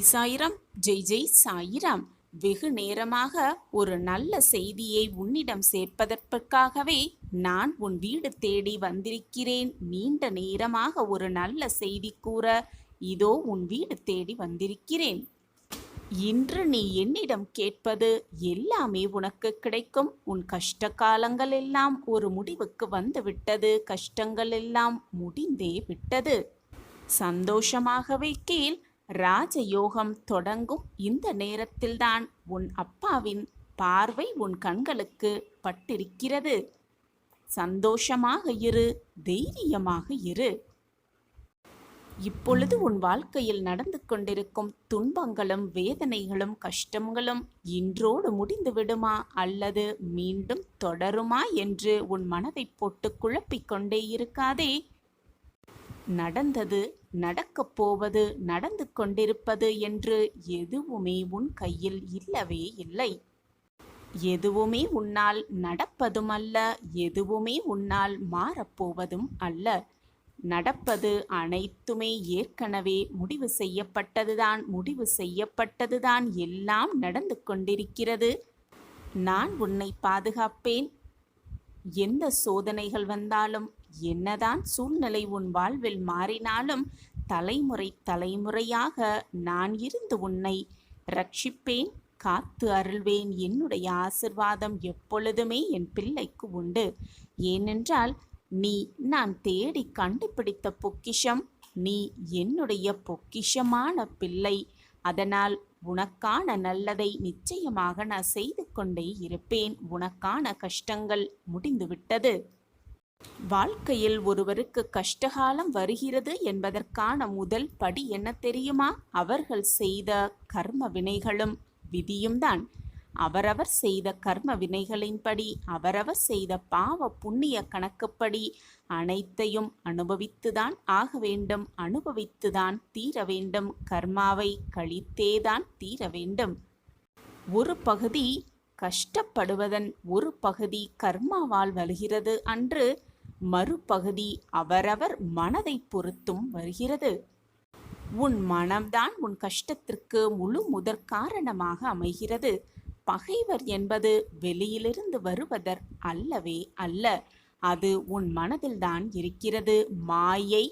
சாய்ராம். ஜெய் ஜெய் சாய்ராம். வெகு நேரமாக ஒரு நல்ல செய்தியை உன்னிடம் சேர்ப்பதற்காகவே நான் உன் வீடு தேடி வந்திருக்கிறேன். நீண்ட நேரமாக ஒரு நல்ல செய்தி கூற இதோ உன் வீடு தேடி வந்திருக்கிறேன். இன்று நீ என்னிடம் கேட்பது எல்லாமே உனக்கு கிடைக்கும். உன் கஷ்ட காலங்கள் எல்லாம் ஒரு முடிவுக்கு வந்துவிட்டது. கஷ்டங்கள் எல்லாம் முடிந்தே விட்டது. சந்தோஷமாகவே கேள். ராஜயோகம் தொடங்கும் இந்த நேரத்தில்தான் உன் அப்பாவின் பார்வை உன் கண்களுக்கு பட்டிருக்கிறது. சந்தோஷமாக இரு, தைரியமாக இரு. இப்பொழுது உன் வாழ்க்கையில் நடந்து கொண்டிருக்கும் துன்பங்களும் வேதனைகளும் கஷ்டங்களும் இன்றோடு முடிந்து விடுமா அல்லது மீண்டும் தொடருமா என்று உன் மனதை போட்டு குழப்பிக் கொண்டே இருக்காதே. நடந்தது, நடக்கப் போவது, நடந்து கொண்டிருப்பது என்று எதுவுமே உன் கையில் இல்லவே இல்லை. எதுவுமே உன்னால் நடப்பதும் அல்ல, எதுவுமே உன்னால் மாறப்போவதும் அல்ல. நடப்பது அனைத்துமே ஏற்கனவே முடிவு செய்யப்பட்டதுதான். எல்லாம் நடந்து கொண்டிருக்கிறது. நான் உன்னை பாதுகாப்பேன். எந்த சோதனைகள் வந்தாலும், என்னதான் சூழ்நிலை உன் வாழ்வில் மாறினாலும், தலைமுறையாக நான் இருந்து உன்னை ரட்சிப்பேன், காத்து அருள்வேன். என்னுடைய ஆசிர்வாதம் எப்பொழுதுமே என் பிள்ளைக்கு உண்டு. ஏனென்றால் நீ நான் தேடி கண்டுபிடித்த பொக்கிஷம். நீ என்னுடைய பொக்கிஷமான பிள்ளை. அதனால் உனக்கான நல்லதை நிச்சயமாக நான் செய்து கொண்டே இருப்பேன். உனக்கான கஷ்டங்கள் முடிந்துவிட்டது. வாழ்க்கையில் ஒருவருக்கு கஷ்டகாலம் வருகிறது என்பதற்கான முதல் படி என்ன தெரியுமா? அவர்கள் செய்த கர்ம வினைகளும் விதியும் தான். அவரவர் செய்த கர்ம வினைகளின்படி, அவரவர் செய்த பாவ புண்ணிய கணக்குப்படி அனைத்தையும் அனுபவித்துதான் ஆக வேண்டும். அனுபவித்துதான் தீர வேண்டும். கர்மாவை கழித்தேதான் தீர வேண்டும். ஒரு பகுதி கஷ்டப்படுவதன் ஒரு பகுதி கர்மாவால் வருகிறது அன்று. மறுபகுதி அவரவர் மனதை பொறுத்தும் வருகிறது. உன் மனம்தான் உன் கஷ்டத்திற்கு முழு முதற் காரணமாக அமைகிறது. பகைவர் என்பது வெளியிலிருந்து வருவதர் அல்லவே அல்ல. அது உன் மனதில்தான் இருக்கிறது. மாயை,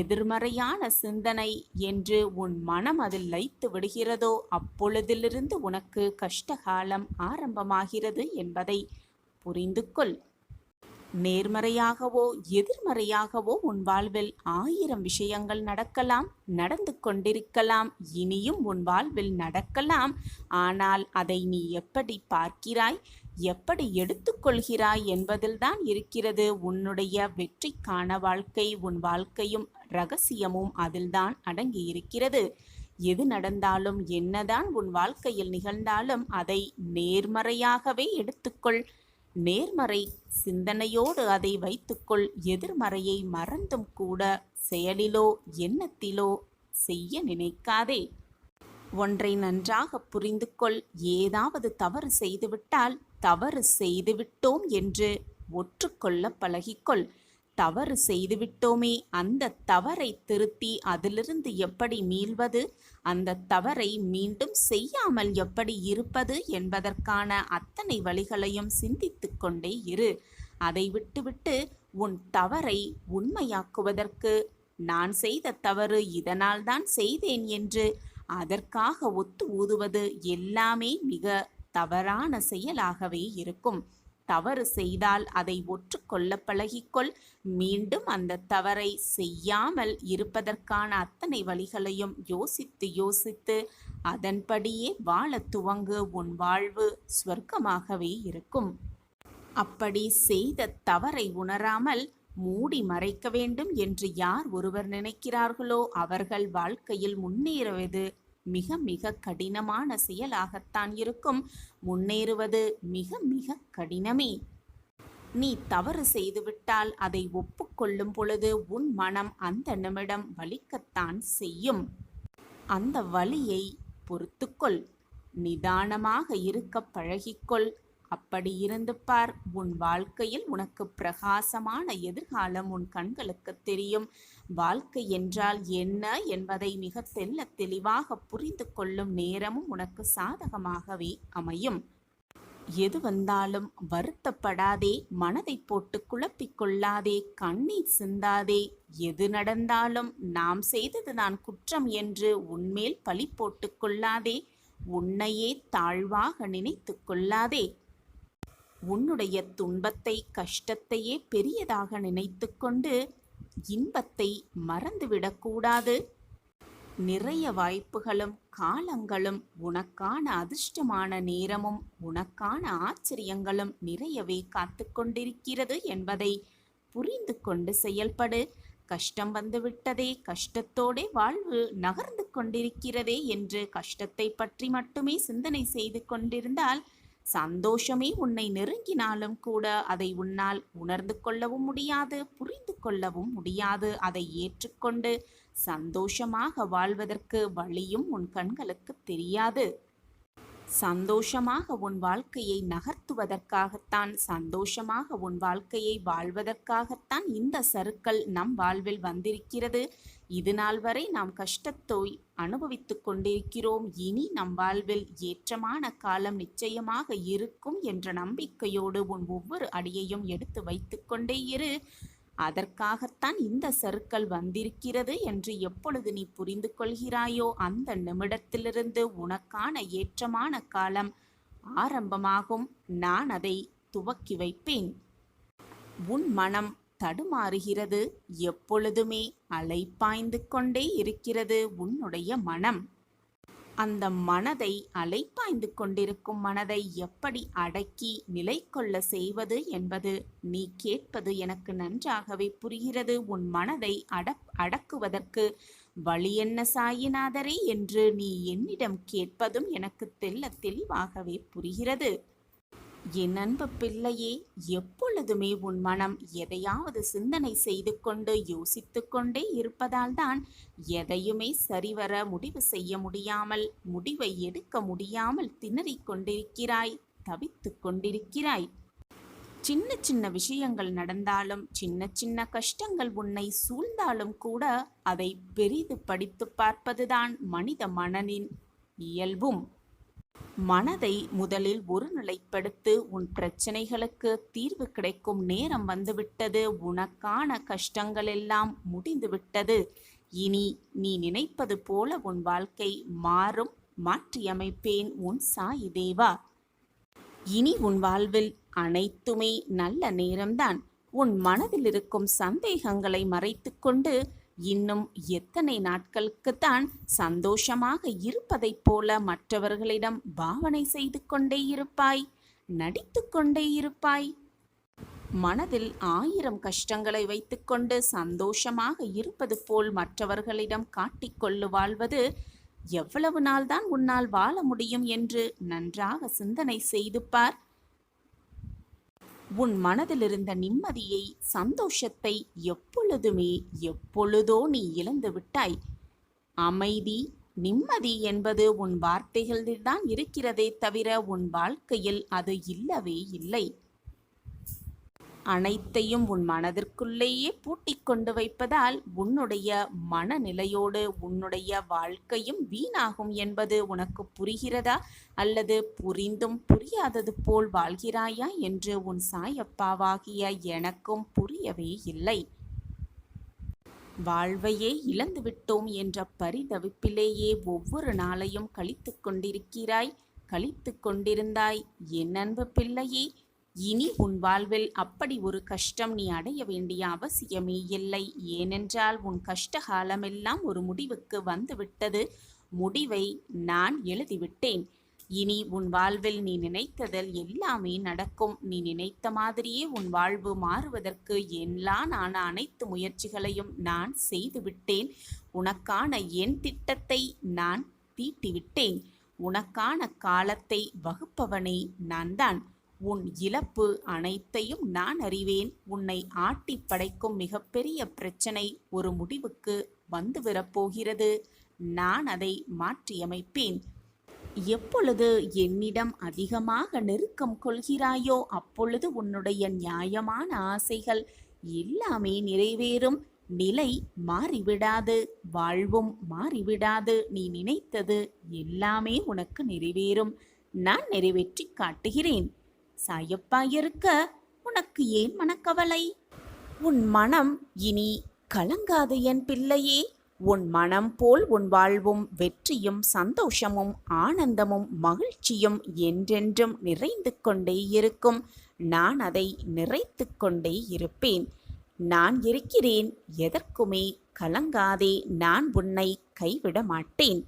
எதிர்மறையான சிந்தனை என்று உன் மனம் அதில் லயித்து விடுகிறதோ அப்பொழுதிலிருந்து உனக்கு கஷ்டகாலம் ஆரம்பமாகிறது என்பதை புரிந்து கொள். நேர்மறையாகவோ எதிர்மறையாகவோ உன் வாழ்வில் 1000 விஷயங்கள் நடக்கலாம், நடந்து கொண்டிருக்கலாம், இனியும் உன் வாழ்வில் நடக்கலாம். ஆனால் அதை நீ எப்படி பார்க்கிறாய், எப்படி எடுத்துக்கொள்கிறாய் என்பதில்தான் இருக்கிறது உன்னுடைய வெற்றிக்கான வாழ்க்கை. உன் வாழ்க்கையும் ரகசியமும் அதில்தான் அடங்கி இருக்கிறது. எது நடந்தாலும், என்னதான் உன் வாழ்க்கையில் நிகழ்ந்தாலும் அதை நேர்மறையாகவே எடுத்துக்கொள். நேர்மறை சிந்தனையோடு அதை வைத்துக்கொள். எதிர்மறையை மறந்தும் கூட செயலிலோ எண்ணத்திலோ செய்ய நினைக்காதே. ஒன்றை நன்றாக புரிந்து கொள். ஏதாவது தவறு செய்துவிட்டால் தவறு செய்துவிட்டோம் என்று ஒற்றுக்கொள்ள பழகிக்கொள். தவறு செய்துவிட்டோமே, அந்த தவறை திருத்தி அதிலிருந்து எப்படி மீள்வது, அந்த தவறை மீண்டும் செய்யாமல் எப்படி இருப்பது என்பதற்கான அத்தனை வழிகளையும் சிந்தித்து கொண்டே இரு. அதை விட்டுவிட்டு உன் தவறை உண்மையாக்குவதற்கு, நான் செய்த தவறு இதனால் தான் செய்தேன் என்று அதற்காக ஒத்து ஊதுவது எல்லாமே மிக தவறான செயலாகவே இருக்கும். தவறு செய்தால் அதை ஒற்றுக்கொள்ள பழகிக்கொள். மீண்டும் அந்த தவறை செய்யாமல் இருப்பதற்கான அத்தனை வழிகளையும் யோசித்து அதன்படியே வாழ துவங்கு. உன் வாழ்வு சொர்க்கமாகவே இருக்கும். அப்படி செய்த தவறை உணராமல் மூடி மறைக்க வேண்டும் என்று யார் ஒருவர் நினைக்கிறார்களோ அவர்கள் வாழ்க்கையில் முன்னேறுவது மிக மிக கடினமான செயலாகத்தான் இருக்கும். முன்னேறுவது மிக மிக கடினமே. நீ தவறு செய்துவிட்டால் அதை ஒப்புக்கொள்ளும் பொழுது உன் மனம் அந்த நிமிடம் வலிக்கத்தான் செய்யும். அந்த வலியை பொறுத்துக்கொள். நிதானமாக இருக்க பழகிக்கொள். அப்படி இருந்து பார், உன் வாழ்க்கையில் உனக்கு பிரகாசமான எதிர்காலம் உன் கண்களுக்கு தெரியும். வாழ்க்கை என்றால் என்ன என்பதை மிக தெள்ளத் தெளிவாக புரிந்து கொள்ளும் நேரமும் உனக்கு சாதகமாகவே அமையும். எது வந்தாலும் வருத்தப்படாதே, மனதை போட்டு குழப்பிக் கொள்ளாதே, கண்ணீர் சிந்தாதே. எது நடந்தாலும் நாம் செய்ததுதான் குற்றம் என்று உன்மேல் பழி போட்டு கொள்ளாதே, உன்னையே தாழ்வாக நினைத்து கொள்ளாதே. உன்னுடைய துன்பத்தை கஷ்டத்தையே பெரியதாக நினைத்து கொண்டு இன்பத்தை மறந்துவிடக்கூடாது. நிறைய வாய்ப்புகளும் காலங்களும் உனக்கான அதிர்ஷ்டமான நேரமும் உனக்கான ஆச்சரியங்களும் நிறையவே காத்து கொண்டிருக்கிறது என்பதை புரிந்து கொண்டு செயல்படு. கஷ்டம் வந்துவிட்டதே, கஷ்டத்தோடே வாழ்வு நகர்ந்து கொண்டிருக்கிறதே என்று கஷ்டத்தை பற்றி மட்டுமே சிந்தனை செய்து கொண்டிருந்தால் சந்தோஷமே உன்னை நெருங்கினாலும் கூட அதை உன்னால் உணர்ந்து கொள்ளவும் முடியாது, புரிந்து கொள்ளவும் முடியாது. அதை ஏற்றுக்கொண்டு சந்தோஷமாக வாழ்வதற்கு வழியும் உன் கண்களுக்கு தெரியாது. சந்தோஷமாக உன் வாழ்க்கையை நகர்த்துவதற்காகத்தான், சந்தோஷமாக உன் வாழ்க்கையை வாழ்வதற்காகத்தான் இந்த சறுக்கல் நம் வாழ்வில் வந்திருக்கிறது. இது நாள் வரை நாம் கஷ்டத்தை அனுபவித்து கொண்டிருக்கிறோம். இனி நம் வாழ்வில் ஏற்றமான காலம் நிச்சயமாக இருக்கும் என்ற நம்பிக்கையோடு உன் ஒவ்வொரு அடியையும் எடுத்து வைத்து கொண்டே இரு. அதற்காகத்தான் இந்த சறுக்கல் வந்திருக்கிறது என்று எப்பொழுது நீ புரிந்து கொள்கிறாயோ அந்த நிமிடத்திலிருந்து உனக்கான ஏற்றமான காலம் ஆரம்பமாகும். நான் அதை துவக்கி வைப்பேன். உன் மனம் தடுமாறுகிறது, எப்பொழுதுமே அலைப்பாய்ந்து கொண்டே இருக்கிறது உன்னுடைய மனம். அந்த மனதை, அலைப்பாய்ந்து கொண்டிருக்கும் மனதை எப்படி அடக்கி நிலை கொள்ள செய்வது என்பது நீ கேட்பது எனக்கு நன்றாகவே புரிகிறது. உன் மனதை அடக்குவதற்கு வழி என்ன சாயிநாதரே என்று நீ என்னிடம் கேட்பதும் எனக்கு தெள்ளத் தெளிவாகவே புரிகிறது. என் அன்பு பிள்ளையே, எப்பொழுதுமே உன் மனம் எதையாவது சிந்தனை செய்து கொண்டு யோசித்து கொண்டே இருப்பதால் தான் எதையுமே சரிவர முடிவு செய்ய முடியாமல், முடிவை எடுக்க முடியாமல் திணறிக் கொண்டிருக்கிறாய், தவித்து கொண்டிருக்கிறாய். சின்ன சின்ன விஷயங்கள் நடந்தாலும், சின்ன சின்ன கஷ்டங்கள் உன்னை சூழ்ந்தாலும் கூட அதை பெரிது படித்து பார்ப்பதுதான் மனித மனதின் இயல்பும். மனதை முதலில் ஒருநிலைப்படுத்து. உன் பிரச்சனைகளுக்கு தீர்வு கிடைக்கும் நேரம் வந்துவிட்டது. உனக்கான கஷ்டங்கள் எல்லாம் முடிந்துவிட்டது. இனி நீ நினைப்பது போல உன் வாழ்க்கை மாறும். மாற்றியமைப்பேன் உன் சாயி தேவா. இனி உன் வாழ்வில் அனைத்துமே நல்ல நேரம்தான். உன் மனதில் இருக்கும் சந்தேகங்களை மறைத்து கொண்டு இன்னும் எத்தனை நாட்களுக்குத்தான் சந்தோஷமாக இருப்பதைப் போல மற்றவர்களிடம் பாவனை செய்து கொண்டே இருப்பாய், நடித்து கொண்டே இருப்பாய்? மனதில் 1000 கஷ்டங்களை வைத்துக்கொண்டு சந்தோஷமாக இருப்பது போல் மற்றவர்களிடம் காட்டிக்கொள்ளு வாழ்வது எவ்வளவு நாள்தான் உன்னால் வாழ முடியும் என்று நன்றாக சிந்தனை செய்து பார். உன் மனதில் இருந்த நிம்மதியை, சந்தோஷத்தை எப்பொழுதோ நீ இழந்து விட்டாய். அமைதி, நிம்மதி என்பது உன் வார்த்தைகளில்தான் இருக்கிறதே தவிர உன் வாழ்க்கையில் அது இல்லவே இல்லை. அனைத்தையும் உன் மனதிற்குள்ளேயே பூட்டிக் கொண்டு வைப்பதால் உன்னுடைய மனநிலையோடு உன்னுடைய வாழ்க்கையும் வீணாகும் என்பது உனக்கு புரிகிறதா? அல்லது புரிந்தும் புரியாதது போல் வாழ்கிறாயா என்று உன் சாயப்பாவாகிய எனக்கும் புரியவே இல்லை. வாழ்வையே இழந்துவிட்டோம் என்ற பரிதவிப்பிலேயே ஒவ்வொரு நாளையும் கழித்து கொண்டிருக்கிறாய், கழித்து கொண்டிருந்தாய். என் அன்பு பிள்ளையே, இனி உன் வாழ்வில் அப்படி ஒரு கஷ்டம் நீ அடைய வேண்டிய அவசியமே இல்லை. ஏனென்றால் உன் கஷ்டகாலமெல்லாம் ஒரு முடிவுக்கு வந்துவிட்டது. முடிவை நான் எழுதிவிட்டேன். இனி உன் வாழ்வில் நீ நினைத்ததில் எல்லாமே நடக்கும். நீ நினைத்த மாதிரியே உன் வாழ்வு மாறுவதற்கு நான் அனைத்து முயற்சிகளையும் நான் செய்துவிட்டேன். உனக்கான என் திட்டத்தை நான் தீட்டிவிட்டேன். உனக்கான காலத்தை வகுப்பவனே நான் தான். உன் இழப்பு அனைத்தையும் நான் அறிவேன். உன்னை ஆட்டி படைக்கும் மிகப்பெரிய பிரச்சனை ஒரு முடிவுக்கு வந்துவிடப் போகிறது. நான் அதை மாற்றியமைப்பேன். எப்பொழுது என்னிடம் அதிகமாக நெருக்கம் கொள்கிறாயோ அப்பொழுது உன்னுடைய நியாயமான ஆசைகள் எல்லாமே நிறைவேறும். நிலை மாறிவிடாது, வாழ்வும் மாறிவிடாது. நீ நினைத்தது எல்லாமே உனக்கு நிறைவேறும். நான் நிறைவேற்றி காட்டுகிறேன். சாயப்பா இருக்க உனக்கு ஏன் மனக்கவலை? உன் மனம் இனி கலங்காது என் பிள்ளையே. உன் மனம் போல் உன் வாழ்வும் வெற்றியும் சந்தோஷமும் ஆனந்தமும் மகிழ்ச்சியும் என்றென்றும் நிறைந்து கொண்டே இருக்கும். நான் அதை நிறைத்து கொண்டே இருப்பேன். நான் இருக்கிறேன், எதற்குமே கலங்காதே. நான் உன்னை கைவிட மாட்டேன்.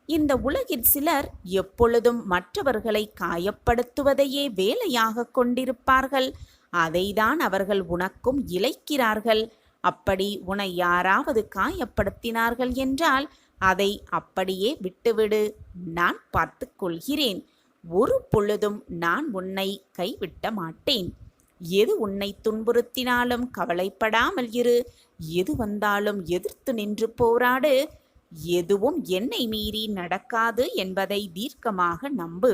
இந்த உலகில் சிலர் எப்பொழுதும் மற்றவர்களை காயப்படுத்துவதையே வேலையாக கொண்டிருப்பார்கள். அதைதான் அவர்கள் உனக்கும் இழைக்கிறார்கள். அப்படி உன்னை யாராவது காயப்படுத்தினார்கள் என்றால் அதை அப்படியே விட்டுவிடு. நான் பார்த்து கொள்கிறேன். ஒரு பொழுதும் நான் உன்னை கைவிட்ட மாட்டேன். எது உன்னை துன்புறுத்தினாலும் கவலைப்படாமல் இரு. எது வந்தாலும் எதிர்த்து நின்று போராடு. எதுவும் என்னை மீறி நடக்காது என்பதை தீர்க்கமாக நம்பு.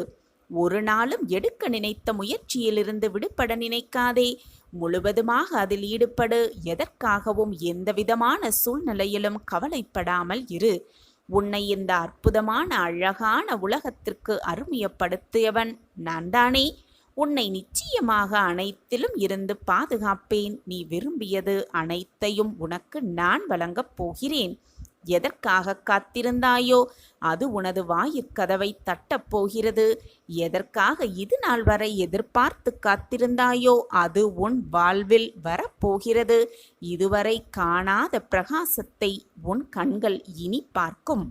ஒரு நாளும் எடுக்க நினைத்த முயற்சியிலிருந்து விடுபட நினைக்காதே. முழுவதுமாக அதில் ஈடுபடு. எதற்காகவும் எந்தவிதமான சூழ்நிலையிலும் கவலைப்படாமல் இரு. உன்னை இந்த அற்புதமான அழகான உலகத்திற்கு அருமையப்படுத்தியவன் நான் தானே. உன்னை நிச்சயமாக அனைத்திலும் இருந்து பாதுகாப்பேன். நீ விரும்பியது அனைத்தையும் உனக்கு நான் வழங்கப் போகிறேன். எதற்காக காத்திருந்தாயோ அது உனது வாயிற்கதவை தட்டப் போகிறது. எதற்காக இது நாள் வரை எதிர்பார்த்து காத்திருந்தாயோ அது உன் வாழ்வில் வரப்போகிறது. இதுவரை காணாத பிரகாசத்தை உன் கண்கள் இனி பார்க்கும்.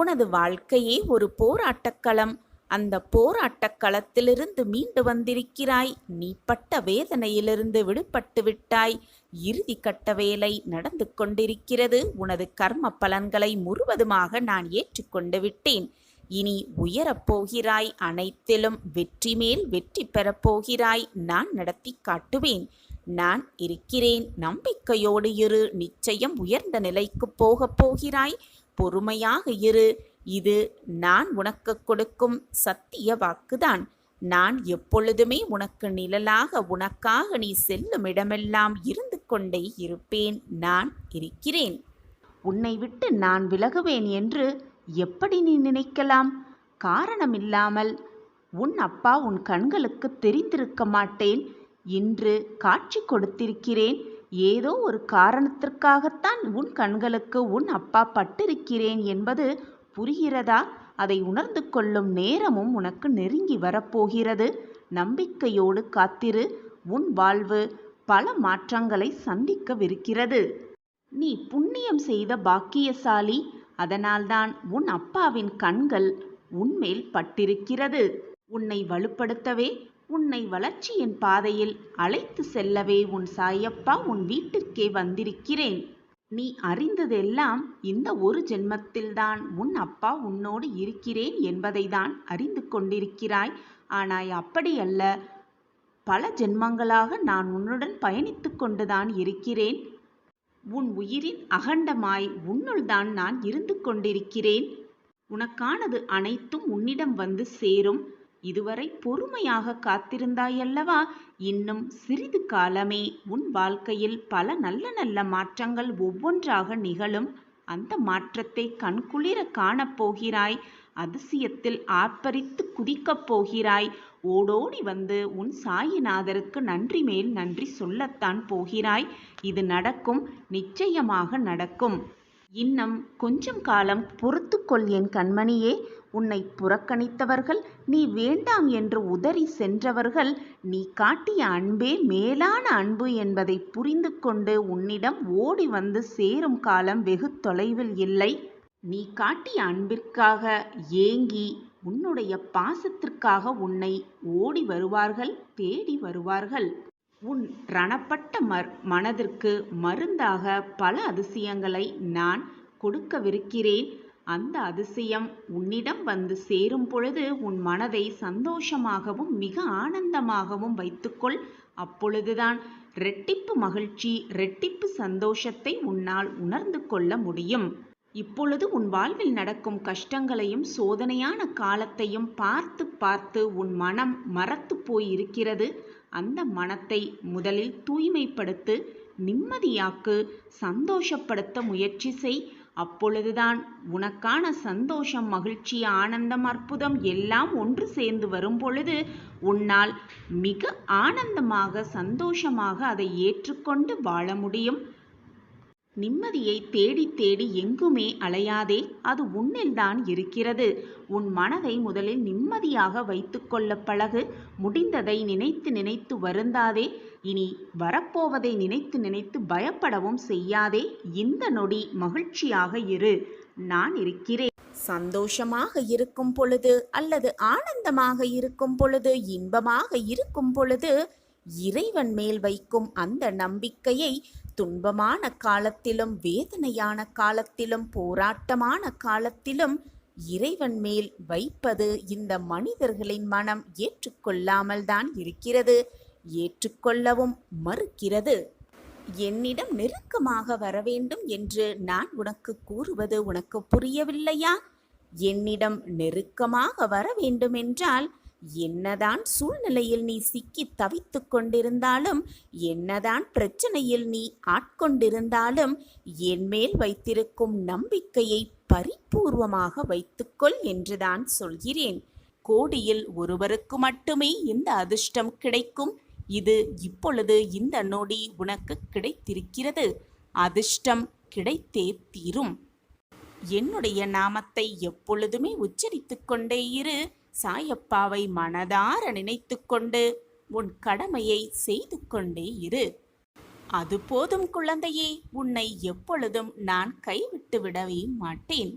உனது வாழ்க்கையே ஒரு போராட்டக்களம். அந்த போராட்டக் களத்திலிருந்து மீண்டு வந்திருக்கிறாய். நீ பட்ட வேதனையிலிருந்து விடுபட்டு விட்டாய். இறுதி கட்ட வேலை நடந்து கொண்டிருக்கிறது. உனது கர்ம பலன்களை முழுவதுமாக நான் ஏற்றுக்கொண்டு விட்டேன். இனி உயரப்போகிறாய். அனைத்திலும் வெற்றி மேல் வெற்றி பெறப்போகிறாய். நான் நடத்தி காட்டுவேன். நான் இருக்கிறேன். நம்பிக்கையோடு இரு. நிச்சயம் உயர்ந்த நிலைக்கு போகப் போகிறாய். பொறுமையாக இரு. இது நான் உனக்கு கொடுக்கும் சத்திய வாக்குதான். நான் எப்பொழுதுமே உனக்கு நிழலாக உனக்காக நீ செல்லும் இடமெல்லாம் இருந்து கொண்டே இருப்பேன். நான் இருக்கிறேன். உன்னை விட்டு நான் விலகுவேன் என்று எப்படி நீ நினைக்கலாம்? காரணமில்லாமல் உன் அப்பா உன் கண்களுக்கு தெரிந்திருக்க மாட்டேன். இன்று காட்சி கொடுத்திருக்கிறேன். ஏதோ ஒரு காரணத்திற்காகத்தான் உன் கண்களுக்கு உன் அப்பா பட்டிருக்கிறேன் என்பது புரிகிறதா? அதை உணர்ந்து கொள்ளும் நேரமும் உனக்கு நெருங்கி வரப்போகிறது. நம்பிக்கையோடு காத்திரு. உன் வாழ்வு பல மாற்றங்களை சந்திக்கவிருக்கிறது. நீ புண்ணியம் செய்த பாக்கியசாலி. அதனால்தான் உன் அப்பாவின் கண்கள் உன்மேல் பட்டிருக்கிறது. உன்னை வலுப்படுத்தவே, உன்னை வளர்ச்சியின் பாதையில் அழைத்து செல்லவே உன் சாயப்பா உன் வீட்டிற்கே வந்திருக்கிறேன். நீ அறிந்ததெல்லாம் இந்த ஒரு ஜென்மத்தில்தான் உன் அப்பா உன்னோடு இருக்கிறேன் என்பதை தான் அறிந்து கொண்டிருக்கிறாய். ஆனால் அப்படியல்ல. பல ஜென்மங்களாக நான் உன்னுடன் பயணித்து கொண்டுதான் இருக்கிறேன். உன் உயிரின் அகண்டமாய் உன்னுள் தான் நான் இருந்து கொண்டிருக்கிறேன். உனக்கானது அனைத்தும் உன்னிடம் வந்து சேரும். இதுவரை பொறுமையாக காத்திருந்தாயல்லவா? இன்னும் சிறிது காலமே உன் வாழ்க்கையில் பல நல்ல நல்ல மாற்றங்கள் ஒவ்வொன்றாக நிகழும். அந்த மாற்றத்தை கண்குளிர காணப்போகிறாய். அதிசயத்தில் ஆர்ப்பரித்து குதிக்கப் போகிறாய். ஓடோடி வந்து உன் சாயிநாதருக்கு நன்றி மேல் நன்றி சொல்லத்தான் போகிறாய். இது நடக்கும். நிச்சயமாக நடக்கும். இன்னும் கொஞ்சம் காலம் பொறுத்துக்கொள் என் கண்மணியே. உன்னை புறக்கணித்தவர்கள், நீ வேண்டாம் என்று உதறி சென்றவர்கள், நீ காட்டிய அன்பே மேலான அன்பு என்பதை புரிந்து கொண்டு உன்னிடம் ஓடி வந்து சேரும் காலம் வெகு தொலைவில் இல்லை. நீ காட்டிய அன்பிற்காக ஏங்கி உன்னுடைய பாசத்திற்காக உன்னை ஓடி வருவார்கள், தேடி வருவார்கள். உன் ரணப்பட்ட மனதிற்கு மருந்தாக பல அதிசயங்களை நான் கொடுக்கவிருக்கிறேன். அந்த அதிசயம் உன்னிடம் வந்து சேரும் பொழுது உன் மனதை சந்தோஷமாகவும் மிக ஆனந்தமாகவும் வைத்துக்கொள். அப்பொழுதுதான் இரட்டிப்பு மகிழ்ச்சி, இரட்டிப்பு சந்தோஷத்தை உன்னால் உணர்ந்து கொள்ள முடியும். இப்பொழுது உன் வாழ்வில் நடக்கும் கஷ்டங்களையும் சோதனையான காலத்தையும் பார்த்து பார்த்து உன் மனம் மறத்து போயிருக்கிறது. அந்த மனத்தை முதலில் தூய்மைப்படுத்து, நிம்மதியாக்கு, சந்தோஷப்படுத்த முயற்சி செய். அப்பொழுதுதான் உனக்கான சந்தோஷம், மகிழ்ச்சி, ஆனந்தம், அற்புதம் எல்லாம் ஒன்று சேர்ந்து வரும் பொழுது உன்னால் மிக ஆனந்தமாக சந்தோஷமாக அதை ஏற்றுக்கொண்டு வாழ முடியும். நிம்மதியை தேடி தேடி எங்குமே அலையாதே, அது உன்னில்தான் இருக்கிறது. உன் மனதை முதலில் நிம்மதியாக வைத்துக்கொள்ள பழகு. முடிந்ததை நினைத்து நினைத்து வருந்தாதே. இனி வரப்போவதை நினைத்து நினைத்து பயப்படவும் செய்யாதே. இந்த நொடி மகிழ்ச்சியாக இரு, நான் இருக்கிறேன். சந்தோஷமாக இருக்கும் பொழுது அல்லது ஆனந்தமாக இருக்கும் பொழுது, இன்பமாக இருக்கும் பொழுது இறைவன் மேல் வைக்கும் அந்த நம்பிக்கையை துன்பமான காலத்திலும், வேதனையான காலத்திலும், போராட்டமான காலத்திலும் இறைவன் மேல் வைப்பது இந்த மனிதர்களின் மனம் ஏற்றுக்கொள்ளாமல் தான் இருக்கிறது, ஏற்றுக்கொள்ளவும் மறுக்கிறது. என்னிடம் நெருக்கமாக வர வேண்டும் என்று நான் உனக்கு கூறுவது உனக்கு புரியவில்லையா? என்னிடம் நெருக்கமாக வர வேண்டுமென்றால் என்னதான் சூழ்நிலையில் நீ சிக்கி தவித்து கொண்டிருந்தாலும், என்னதான் பிரச்சனையில் நீ ஆட்கொண்டிருந்தாலும், என்மேல் வைத்திருக்கும் நம்பிக்கையை பரிபூர்வமாக வைத்துக்கொள் என்றுதான் சொல்கிறேன். கோடியில் ஒருவருக்கு மட்டுமே இந்த அதிர்ஷ்டம் கிடைக்கும். இது இப்பொழுது இந்த நொடி உனக்கு கிடைத்திருக்கிறது. அதிர்ஷ்டம் கிடைத்தே தீரும். என்னுடைய நாமத்தை எப்பொழுதுமே உச்சரித்து கொண்டே இரு. சாயப்பாவை மனதார நினைத்து கொண்டு உன் கடமையை செய்து கொண்டே இரு. அது போதும் குழந்தையே, உன்னை எப்பொழுதும் நான் கைவிட்டு விடவே மாட்டேன்.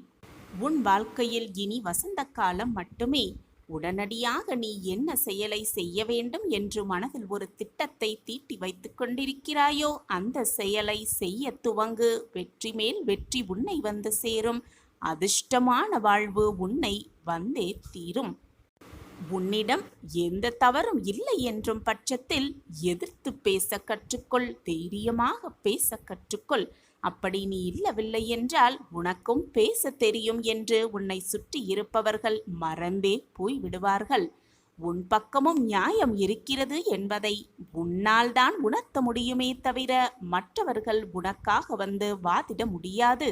உன் வாழ்க்கையில் இனி வசந்த காலம் மட்டுமே. உடனடியாக நீ என்ன செயலை செய்ய வேண்டும் என்று மனதில் ஒரு திட்டத்தை தீட்டி வைத்து கொண்டிருக்கிறாயோ, அந்த செயலை செய்ய துவங்கு. வெற்றி மேல் வெற்றி உன்னை வந்து சேரும். அதிர்ஷ்டமான வாழ்வு உன்னை வந்தே தீரும். உன்னிடம் எந்த தவறும் இல்லை என்றும் பட்சத்தில் எதிர்த்து பேச கற்றுக்கொள், தைரியமாக பேச கற்றுக்கொள். அப்படி நீ இல்லவில்லை என்றால் உனக்கும் பேச தெரியும் என்று உன்னை சுற்றி இருப்பவர்கள் மறந்தே போய்விடுவார்கள். உன் பக்கமும் நியாயம் இருக்கிறது என்பதை உன்னால் தான் உணர்த்த முடியுமே தவிர மற்றவர்கள் உனக்காக வந்து வாதிட முடியாது.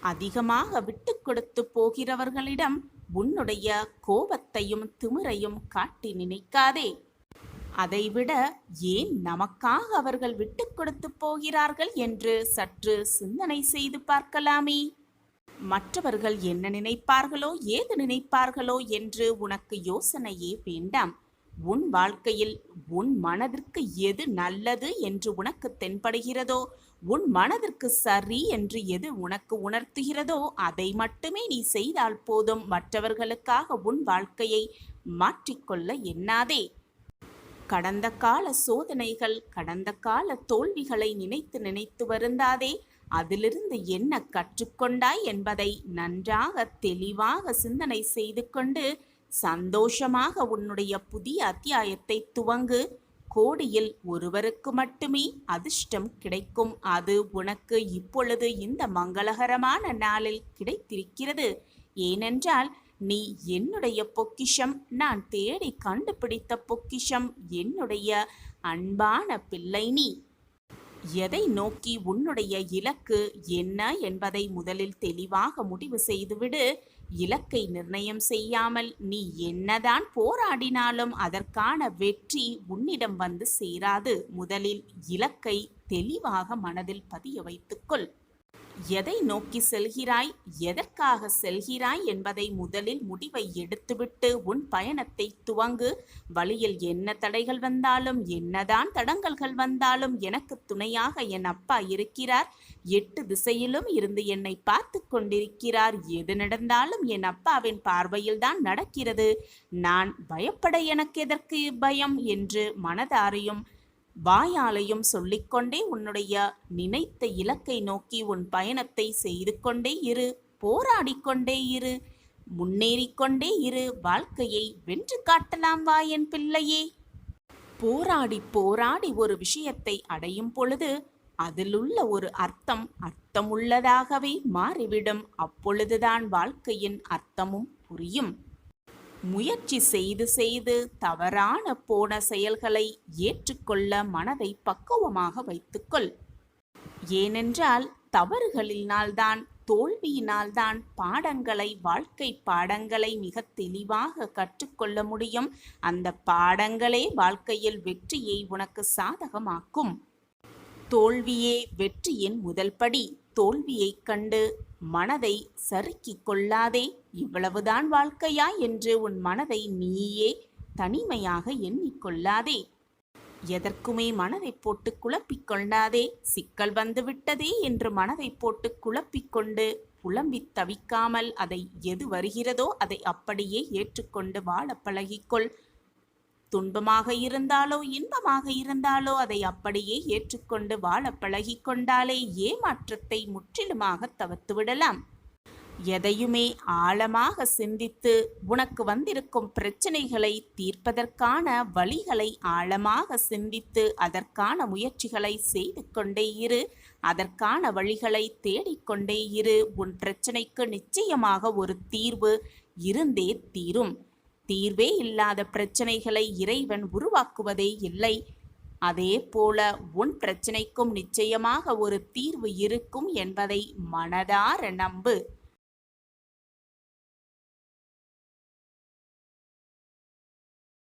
அதிகமாக விட்டு கொடுத்து போகிறவர்களிடம் உன்னுடைய கோபத்தையும் திமிரையும் காட்டி நினைக்காதே. அதைவிட ஏன் நமக்காக அவர்கள் விட்டு கொடுத்து போகிறார்கள் என்று சற்று சிந்தனை செய்து பார்க்கலாமே. மற்றவர்கள் என்ன நினைப்பார்களோ, ஏது நினைப்பார்களோ என்று உனக்கு யோசனையே வேண்டாம். உன் வாழ்க்கையில் உன் மனதிற்கு எது நல்லது என்று உனக்கு தென்படுகிறதோ, உன் மனதிற்கு சரி என்று எது உனக்கு உணர்த்துகிறதோ அதை மட்டுமே நீ செய்தால் போதும். மற்றவர்களுக்காக உன் வாழ்க்கையை மாற்றிக்கொள்ள எண்ணாதே. கடந்த கால சோதனைகள், கடந்த கால தோல்விகளை நினைத்து நினைத்து வருந்தாதே. அதிலிருந்து என்ன கற்றுக்கொண்டாய் என்பதை நன்றாக தெளிவாக சிந்தனை செய்து கொண்டு சந்தோஷமாக உன்னுடைய புதிய அத்தியாயத்தை துவங்கு. கோடியில் ஒருவருக்கு மட்டுமே அதிர்ஷ்டம் கிடைக்கும். அது உனக்கு இப்பொழுது இந்த மங்களகரமான நாளில் கிடைத்திருக்கிறது. ஏனென்றால் நீ என்னுடைய பொக்கிஷம், நான் தேடி கண்டுபிடித்த பொக்கிஷம், என்னுடைய அன்பான பிள்ளை. நீ எதை நோக்கி உன்னுடைய இலக்கு என்ன என்பதை முதலில் தெளிவாக முடிவு செய்துவிடு. இலக்கை நிர்ணயம் செய்யாமல் நீ என்னதான் போராடினாலும் அதற்கான வெற்றி உன்னிடம் வந்து சேராது. முதலில் இலக்கை தெளிவாக மனதில் பதிய வைத்துக்கொள். எதை நோக்கி செல்கிறாய், எதற்காக செல்கிறாய் என்பதை முதலில் முடிவை எடுத்துவிட்டு உன் பயணத்தை துவங்கு. வழியில் என்ன தடைகள் வந்தாலும், என்னதான் தடங்கல்கள் வந்தாலும் எனக்கு துணையாக என் அப்பா இருக்கிறார். 8 திசையிலும் இருந்து என்னை பார்த்து கொண்டிருக்கிறார். எது நடந்தாலும் என் அப்பாவின் பார்வையில்தான் நடக்கிறது. நான் பயப்பட எனக்கு எதற்கு பயம் என்று மனதாரையும் வாயாலையும் சொல்லிக்கொண்டே உன்னுடைய நினைத்த இலக்கை நோக்கி உன் பயணத்தை செய்து கொண்டே இரு. போராடிக்கொண்டே இரு, முன்னேறிக்கொண்டே இரு. வாழ்க்கையை வென்று காட்டலாம் வா என் பிள்ளையே. போராடி போராடி ஒரு விஷயத்தை அடையும் பொழுது அதிலுள்ள ஒரு அர்த்தமுள்ளதாகவே மாறிவிடும். அப்பொழுதுதான் வாழ்க்கையின் அர்த்தமும் புரியும். முயற்சி செய்து செய்து தவறான போன செயல்களை ஏற்றுக்கொள்ள மனதை பக்குவமாக வைத்துக்கொள். ஏனென்றால் தவறுகளினால்தான், தோல்வியினால்தான் வாழ்க்கை பாடங்களை மிக தெளிவாக கற்றுக்கொள்ள முடியும். அந்த பாடங்களே வாழ்க்கையில் வெற்றியை உனக்கு சாதகமாக்கும். தோல்வியே வெற்றியின் முதல் படி. தோல்வியைக் கண்டு மனதை சறுக்கிக் கொள்ளாதே. இவ்வளவுதான் வாழ்க்கையா என்று உன் மனதை நீயே தனிமையாக எண்ணிக்கொள்ளாதே. எதற்குமே மனதை போட்டு குழப்பிக் கொள்ளாதே. சிக்கல் வந்துவிட்டதே என்று மனதை போட்டு குழப்பிக்கொண்டு புலம்பித் தவிக்காமல் எது வருகிறதோ அதை அப்படியே ஏற்றுக்கொண்டு வாழ பழகிக்கொள். துன்பமாக இருந்தாலோ இன்பமாக இருந்தாலோ அதை அப்படியே ஏற்றுக்கொண்டு வாழ பழகிக்கொண்டாலே ஏமாற்றத்தை முற்றிலுமாக தவிர்த்துவிடலாம். எதையுமே ஆழமாக சிந்தித்து உனக்கு வந்திருக்கும் பிரச்சனைகளை தீர்ப்பதற்கான வழிகளை ஆழமாக சிந்தித்து அதற்கான முயற்சிகளை செய்து கொண்டே இரு. அதற்கான வழிகளை தேடிக்கொண்டே இரு. உன் பிரச்சனைக்கு நிச்சயமாக ஒரு தீர்வு இருந்தே தீரும். தீர்வே இல்லாத பிரச்சனைகளை இறைவன் உருவாக்குவதே இல்லை. அதே போல உன் பிரச்சனைக்கும் நிச்சயமாக ஒரு தீர்வு இருக்கும் என்பதை மனதார நம்பு.